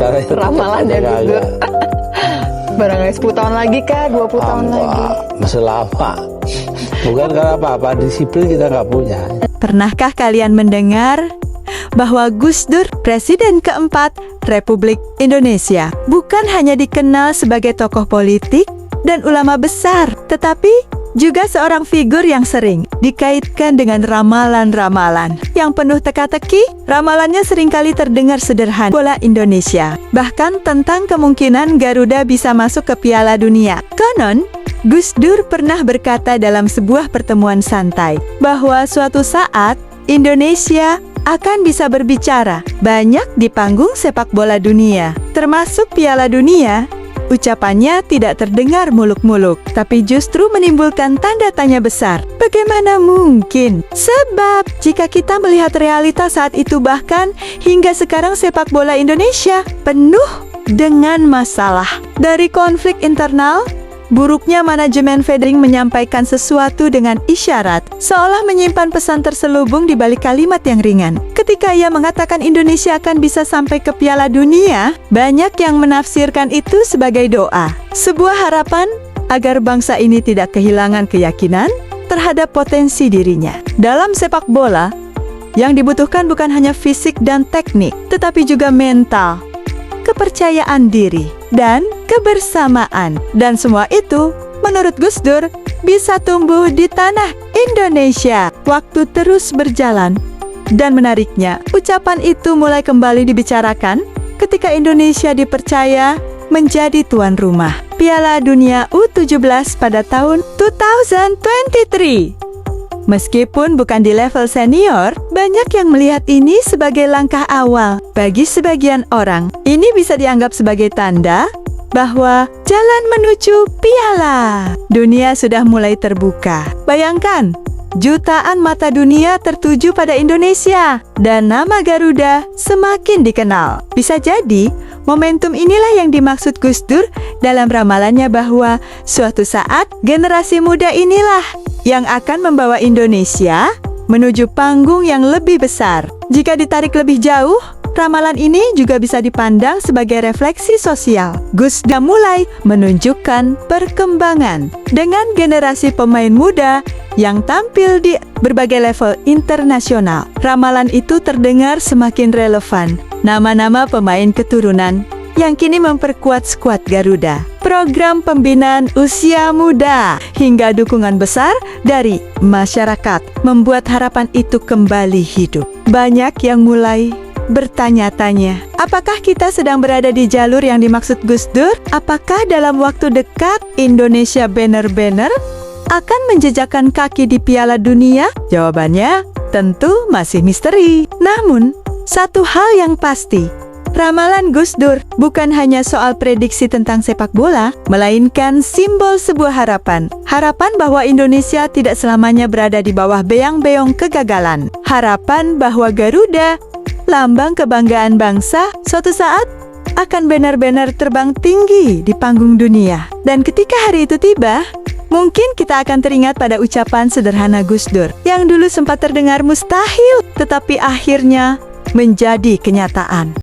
caranya. Ramalannya Gus Dur. Barangkali 10 tahun lagi kah? 20 tahun lagi? Masih lama. Bukan karena apa-apa, disiplin kita nggak punya. Pernahkah kalian mendengar bahwa Gus Dur, Presiden keempat Republik Indonesia, bukan hanya dikenal sebagai tokoh politik dan ulama besar, tetapi juga seorang figur yang sering dikaitkan dengan ramalan-ramalan yang penuh teka-teki. Ramalannya seringkali terdengar sederhana, bola Indonesia, bahkan tentang kemungkinan Garuda bisa masuk ke Piala Dunia. Konon, Gus Dur pernah berkata dalam sebuah pertemuan santai bahwa suatu saat Indonesia akan bisa berbicara banyak di panggung sepak bola dunia, termasuk Piala Dunia. Ucapannya tidak terdengar muluk-muluk, tapi justru menimbulkan tanda tanya besar. Bagaimana mungkin? Sebab jika kita melihat realitas saat itu, bahkan hingga sekarang sepak bola Indonesia penuh dengan masalah. Dari konflik internal, buruknya manajemen federasi menyampaikan sesuatu dengan isyarat, seolah menyimpan pesan terselubung di balik kalimat yang ringan. Ketika ia mengatakan Indonesia akan bisa sampai ke Piala Dunia, banyak yang menafsirkan itu sebagai doa, sebuah harapan agar bangsa ini tidak kehilangan keyakinan terhadap potensi dirinya. Dalam sepak bola, yang dibutuhkan bukan hanya fisik dan teknik, tetapi juga mental, kepercayaan diri, dan kebersamaan. Dan semua itu, menurut Gus Dur, bisa tumbuh di tanah Indonesia. Waktu terus berjalan, dan menariknya, ucapan itu mulai kembali dibicarakan ketika Indonesia dipercaya menjadi tuan rumah Piala Dunia U17 pada tahun 2023. Meskipun bukan di level senior, banyak yang melihat ini sebagai langkah awal. Bagi sebagian orang, ini bisa dianggap sebagai tanda bahwa jalan menuju Piala Dunia sudah mulai terbuka. Bayangkan, jutaan mata dunia tertuju pada Indonesia, dan nama Garuda semakin dikenal. Bisa jadi, momentum inilah yang dimaksud Gus Dur dalam ramalannya bahwa suatu saat generasi muda inilah yang akan membawa Indonesia menuju panggung yang lebih besar. Jika ditarik lebih jauh, ramalan ini juga bisa dipandang sebagai refleksi sosial. Gus Dur mulai menunjukkan perkembangan dengan generasi pemain muda yang tampil di berbagai level internasional. Ramalan itu terdengar semakin relevan. Nama-nama pemain keturunan yang kini memperkuat skuad Garuda, program pembinaan usia muda, hingga dukungan besar dari masyarakat membuat harapan itu kembali hidup. Banyak yang mulai bertanya-tanya, apakah kita sedang berada di jalur yang dimaksud Gus Dur? Apakah dalam waktu dekat Indonesia benar-benar akan menjejakkan kaki di Piala Dunia? Jawabannya tentu masih misteri. Namun, satu hal yang pasti, ramalan Gus Dur bukan hanya soal prediksi tentang sepak bola, melainkan simbol sebuah harapan. Harapan bahwa Indonesia tidak selamanya berada di bawah beang-beong kegagalan. Harapan bahwa Garuda, lambang kebanggaan bangsa, suatu saat akan benar-benar terbang tinggi di panggung dunia. Dan ketika hari itu tiba, mungkin kita akan teringat pada ucapan sederhana Gus Dur yang dulu sempat terdengar mustahil, tetapi akhirnya menjadi kenyataan.